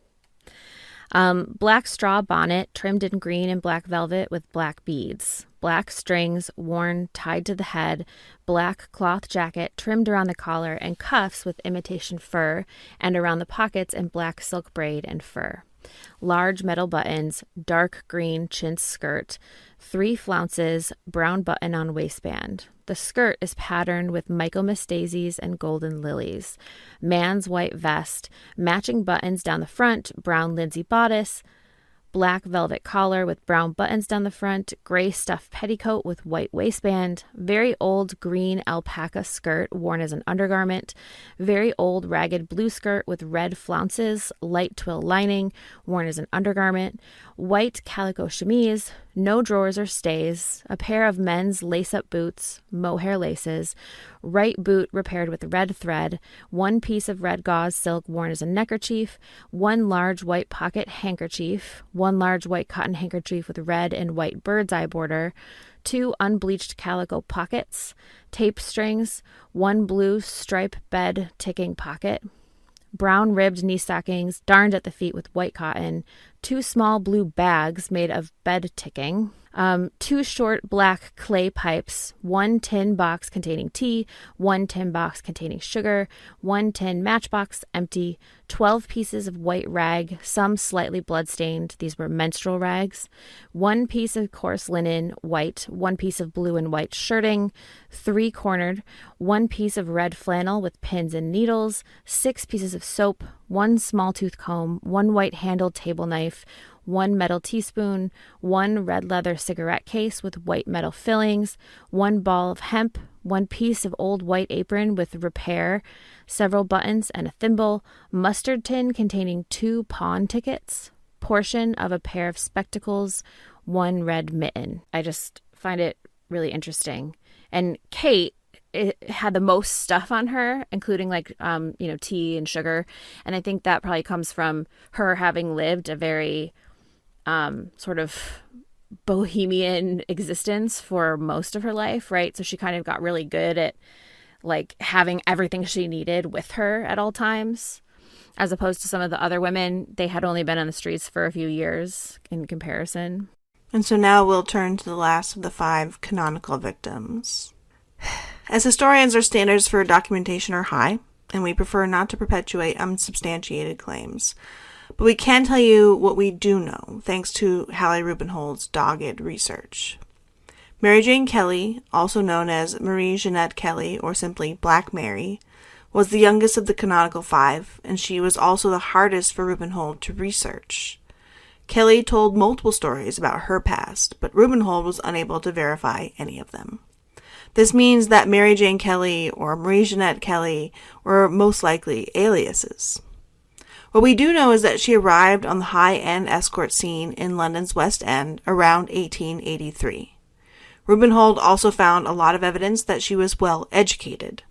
Black straw bonnet trimmed in green and black velvet with black beads. Black strings worn tied to the head. Black cloth jacket trimmed around the collar and cuffs with imitation fur and around the pockets in black silk braid and fur. Large metal buttons, dark green chintz skirt, 3 flounces, brown button on waistband. The skirt is patterned with Michaelmas daisies and golden lilies. Man's white vest, matching buttons down the front, brown linsey bodice, black velvet collar with brown buttons down the front, gray stuff petticoat with white waistband, very old green alpaca skirt worn as an undergarment, very old ragged blue skirt with red flounces, light twill lining worn as an undergarment, white calico chemise, no drawers or stays, a pair of men's lace-up boots, mohair laces, right boot repaired with red thread, 1 piece of red gauze silk worn as a neckerchief, 1 large white pocket handkerchief, 1 large white cotton handkerchief with red and white bird's eye border, 2 unbleached calico pockets, tape strings, 1 blue stripe bed ticking pocket, brown ribbed knee stockings darned at the feet with white cotton, 2 small blue bags made of bed ticking, 2 short black clay pipes, 1 tin box containing tea, 1 tin box containing sugar, 1 tin matchbox empty, 12 pieces of white rag, some slightly bloodstained, these were menstrual rags, 1 piece of coarse linen, white, 1 piece of blue and white shirting, 3-cornered, 1 piece of red flannel with pins and needles, 6 pieces of soap, one small tooth comb, one white-handled table knife, one metal teaspoon, one red leather cigarette case with white metal fillings, one ball of hemp, one piece of old white apron with repair, several buttons and a thimble, mustard tin containing 2 pawn tickets, portion of a pair of spectacles, one red mitten. I just find it really interesting. And Kate, it had the most stuff on her, including tea and sugar. And I think that probably comes from her having lived a very sort of bohemian existence for most of her life, right? So she kind of got really good at like having everything she needed with her at all times, as opposed to some of the other women. They had only been on the streets for a few years in comparison. And so now we'll turn to the last of the 5 canonical victims. As historians, our standards for documentation are high, and we prefer not to perpetuate unsubstantiated claims. But we can tell you what we do know, thanks to Hallie Rubenhold's dogged research. Mary Jane Kelly, also known as Marie Jeanette Kelly, or simply Black Mary, was the youngest of the canonical 5, and she was also the hardest for Rubenhold to research. Kelly told multiple stories about her past, but Rubenhold was unable to verify any of them. This means that Mary Jane Kelly or Marie Jeanette Kelly were most likely aliases. What we do know is that she arrived on the high-end escort scene in London's West End around 1883. Rubenhold also found a lot of evidence that she was well educated.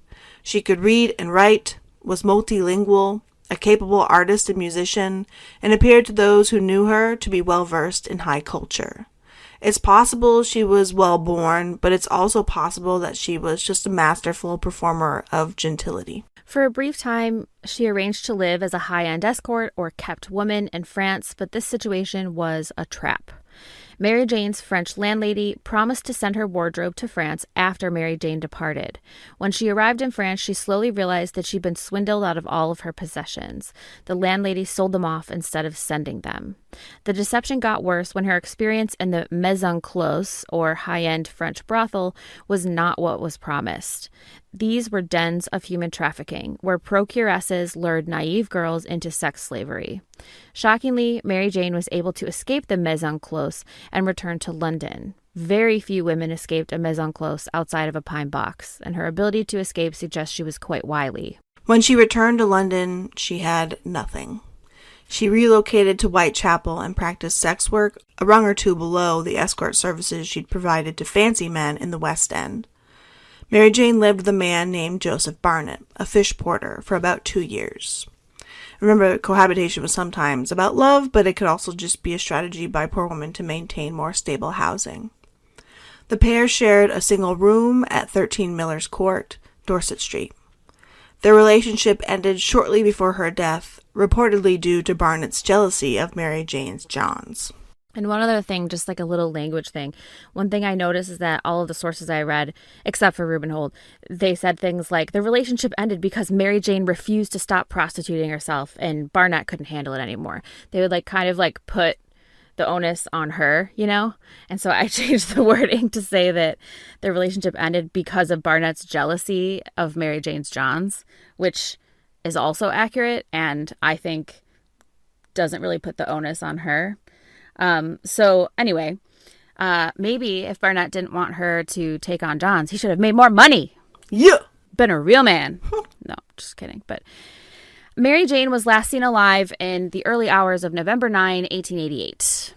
She could read and write, was multilingual, a capable artist and musician, and appeared to those who knew her to be well versed in high culture. It's possible she was well born, but it's also possible that she was just a masterful performer of gentility. For a brief time, she arranged to live as a high-end escort or kept woman in France, but this situation was a trap. Mary Jane's French landlady promised to send her wardrobe to France after Mary Jane departed. When she arrived in France, she slowly realized that she'd been swindled out of all of her possessions. The landlady sold them off instead of sending them. The deception got worse when her experience in the Maison Close, or high-end French brothel, was not what was promised. These were dens of human trafficking, where procuresses lured naive girls into sex slavery. Shockingly, Mary Jane was able to escape the Maison Close and return to London. Very few women escaped a Maison Close outside of a pine box, and her ability to escape suggests she was quite wily. When she returned to London, she had nothing. She relocated to Whitechapel and practiced sex work, a rung or two below the escort services she'd provided to fancy men in the West End. Mary Jane lived with a man named Joseph Barnett, a fish porter, for about 2 years. Remember, cohabitation was sometimes about love, but it could also just be a strategy by poor women to maintain more stable housing. The pair shared a single room at 13 Miller's Court, Dorset Street. Their relationship ended shortly before her death, reportedly due to Barnett's jealousy of Mary Jane's Johns. And one other thing, just like a little language thing, one thing I noticed is that all of the sources I read, except for Rubenhold, they said things like the relationship ended because Mary Jane refused to stop prostituting herself and Barnett couldn't handle it anymore. They would kind of put the onus on her, you know? And so I changed the wording to say that the relationship ended because of Barnett's jealousy of Mary Jane's Johns, which is also accurate and I think doesn't really put the onus on her. So anyway, maybe if Barnett didn't want her to take on Johns, he should have made more money. Yeah. Been a real man. No, just kidding. But Mary Jane was last seen alive in the early hours of November 9, 1888.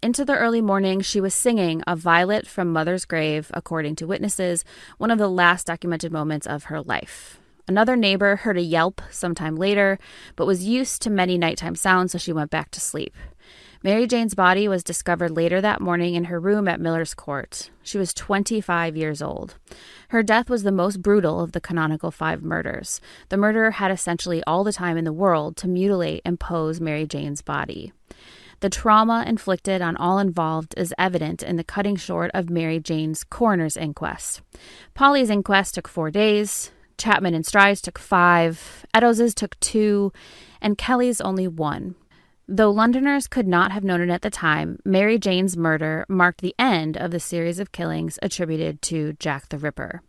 Into the early morning, she was singing A Violet from Mother's Grave, according to witnesses, one of the last documented moments of her life. Another neighbor heard a yelp sometime later, but was used to many nighttime sounds, so she went back to sleep. Mary Jane's body was discovered later that morning in her room at Miller's Court. She was 25 years old. Her death was the most brutal of the canonical 5 murders. The murderer had essentially all the time in the world to mutilate and pose Mary Jane's body. The trauma inflicted on all involved is evident in the cutting short of Mary Jane's coroner's inquest. Polly's inquest took 4 days. Chapman and Stride's took 5. Eddowes's took 2. And Kelly's only 1. Though Londoners could not have known it at the time, Mary Jane's murder marked the end of the series of killings attributed to Jack the Ripper.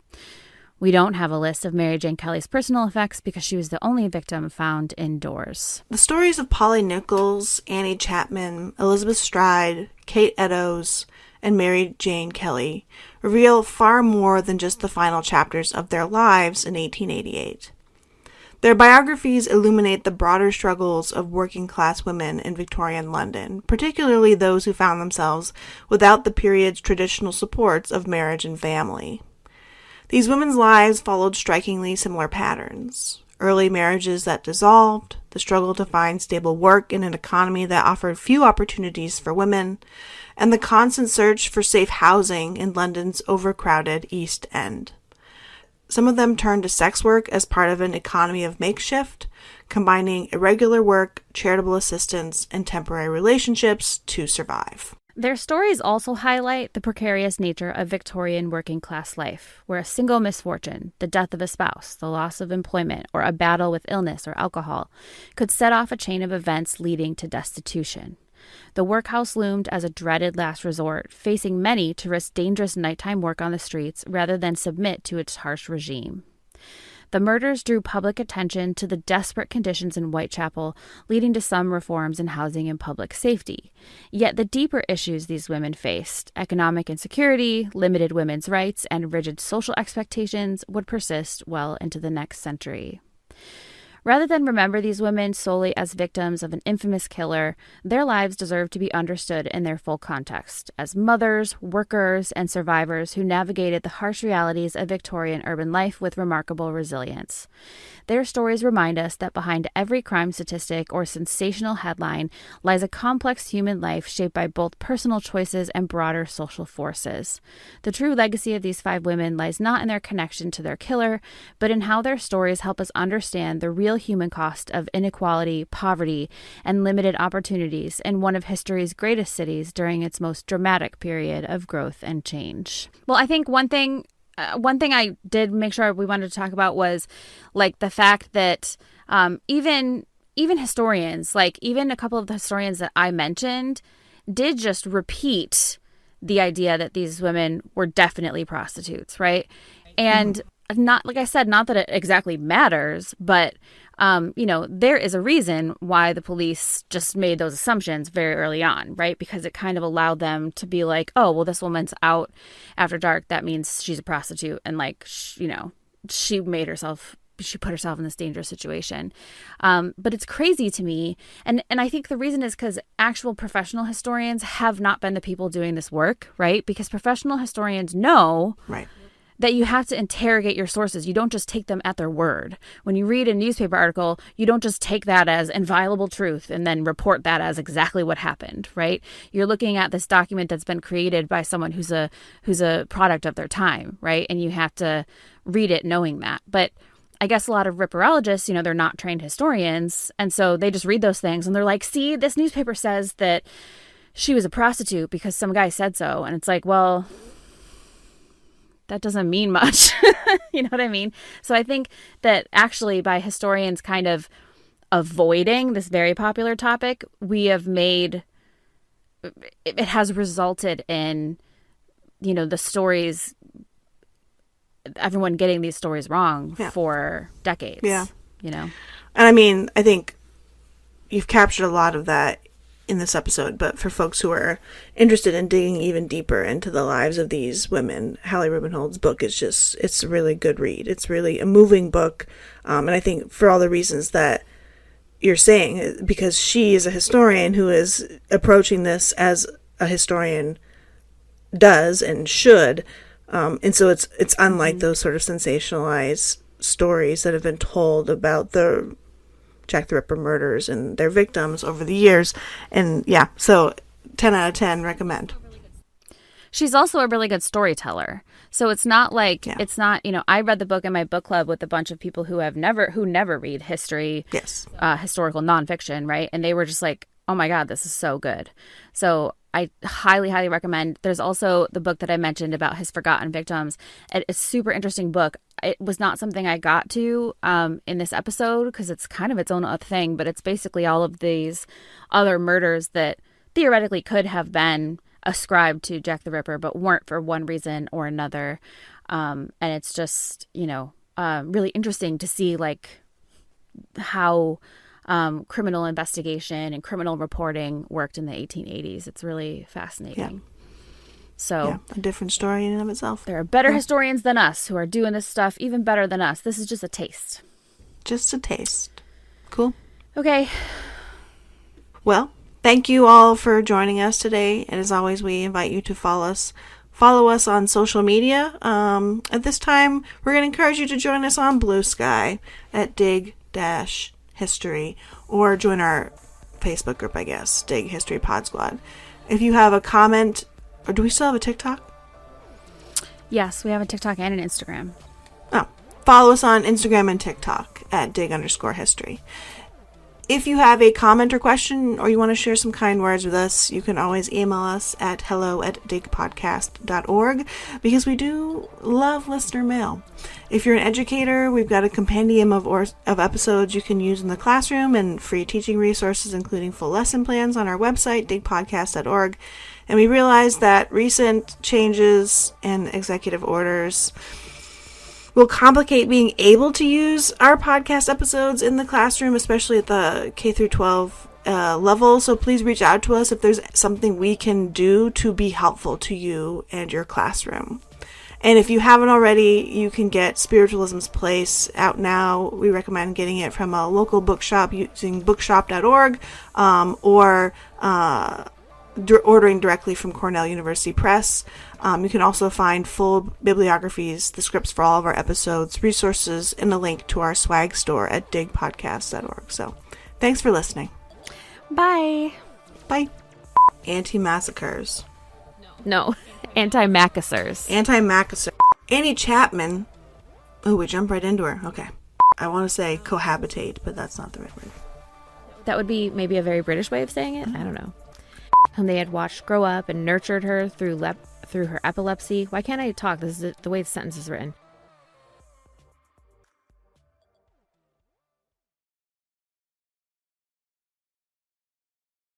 We don't have a list of Mary Jane Kelly's personal effects because she was the only victim found indoors. The stories of Polly Nichols, Annie Chapman, Elizabeth Stride, Kate Eddowes, and Mary Jane Kelly reveal far more than just the final chapters of their lives in 1888. Their biographies illuminate the broader struggles of working-class women in Victorian London, particularly those who found themselves without the period's traditional supports of marriage and family. These women's lives followed strikingly similar patterns. Early marriages that dissolved, the struggle to find stable work in an economy that offered few opportunities for women, and the constant search for safe housing in London's overcrowded East End. Some of them turned to sex work as part of an economy of makeshift, combining irregular work, charitable assistance, and temporary relationships to survive. Their stories also highlight the precarious nature of Victorian working-class life, where a single misfortune, the death of a spouse, the loss of employment, or a battle with illness or alcohol, could set off a chain of events leading to destitution. The workhouse loomed as a dreaded last resort, facing many to risk dangerous nighttime work on the streets rather than submit to its harsh regime. The murders drew public attention to the desperate conditions in Whitechapel, leading to some reforms in housing and public safety. Yet the deeper issues these women faced, economic insecurity, limited women's rights, and rigid social expectations, would persist well into the next century. Rather than remember these women solely as victims of an infamous killer, their lives deserve to be understood in their full context, as mothers, workers, and survivors who navigated the harsh realities of Victorian urban life with remarkable resilience. Their stories remind us that behind every crime statistic or sensational headline lies a complex human life shaped by both personal choices and broader social forces. The true legacy of these 5 women lies not in their connection to their killer, but in how their stories help us understand the real human cost of inequality, poverty, and limited opportunities in one of history's greatest cities during its most dramatic period of growth and change. Well, I think one thing I did make sure we wanted to talk about was like the fact that even historians, like even a couple of the historians that I mentioned, did just repeat the idea that these women were definitely prostitutes, right? And not, like I said, not that it exactly matters, but there is a reason why the police just made those assumptions very early on, right? Because it kind of allowed them to be like, oh, well, this woman's out after dark. That means she's a prostitute. And like, she put herself in this dangerous situation. But it's crazy to me. And I think the reason is because actual professional historians have not been the people doing this work, right? Because professional historians know that you have to interrogate your sources. You don't just take them at their word. When you read a newspaper article, you don't just take that as inviolable truth and then report that as exactly what happened, right? You're looking at this document that's been created by someone who's a product of their time, right? And you have to read it knowing that. But I guess a lot of ripperologists, they're not trained historians, and so they just read those things and they're like, see, this newspaper says that she was a prostitute because some guy said so. And it's like, well, that doesn't mean much. You know what I mean? So I think that actually by historians kind of avoiding this very popular topic, it has resulted in, the stories, everyone getting these stories wrong for decades. Yeah. And I mean, I think you've captured a lot of that in this episode, but for folks who are interested in digging even deeper into the lives of these women, Hallie Rubenhold's book is it's a really good read. It's really a moving book. And I think for all the reasons that you're saying, because she is a historian who is approaching this as a historian does and should. And so it's unlike those sort of sensationalized stories that have been told about the Jack the Ripper murders and their victims over the years. And so 10 out of 10 recommend. She's also a really good storyteller. So it's not like, it's not, I read the book in my book club with a bunch of people who never read history, historical nonfiction, right? And they were just like, oh my God, this is so good. So I highly, highly recommend. There's also the book that I mentioned about his forgotten victims. It's a super interesting book. It was not something I got to in this episode because it's kind of its own thing, but it's basically all of these other murders that theoretically could have been ascribed to Jack the Ripper, but weren't for one reason or another. And it's just, really interesting to see like how criminal investigation and criminal reporting worked in the 1880s. It's really fascinating. Yeah. So a different story in and of itself. There are better historians than us who are doing this stuff even better than us. This is just a taste. Just a taste. Cool. Okay. Well, thank you all for joining us today. And as always, we invite you to follow us on social media. At this time, we're going to encourage you to join us on Blue Sky at Dig-History, or join our Facebook group, I guess, Dig History Pod Squad. If you have a comment, or do we still have a TikTok? Yes, we have a TikTok and an Instagram. Oh, follow us on Instagram and TikTok at dig_history. If you have a comment or question, or you want to share some kind words with us, you can always email us at hello@digpodcast.org, because we do love listener mail. If you're an educator, we've got a compendium of episodes you can use in the classroom, and free teaching resources, including full lesson plans, on our website, digpodcast.org. And we realize that recent changes and executive orders will complicate being able to use our podcast episodes in the classroom, especially at the K through 12 level. So please reach out to us if there's something we can do to be helpful to you and your classroom. And if you haven't already, you can get Spiritualism's Place out now. We recommend getting it from a local bookshop using bookshop.org, or ordering directly from Cornell University Press. You can also find full bibliographies, the scripts for all of our episodes, resources, and a link to our swag store at digpodcast.org. So thanks for listening. Bye. Bye. Anti-massacres. No, anti-macassars. Anti-macassar. Annie Chapman. Oh, we jump right into her. Okay. I want to say cohabitate, but that's not the right word. That would be maybe a very British way of saying it. I don't know. Whom they had watched grow up and nurtured her through her epilepsy. Why can't I talk? This is the way the sentence is written.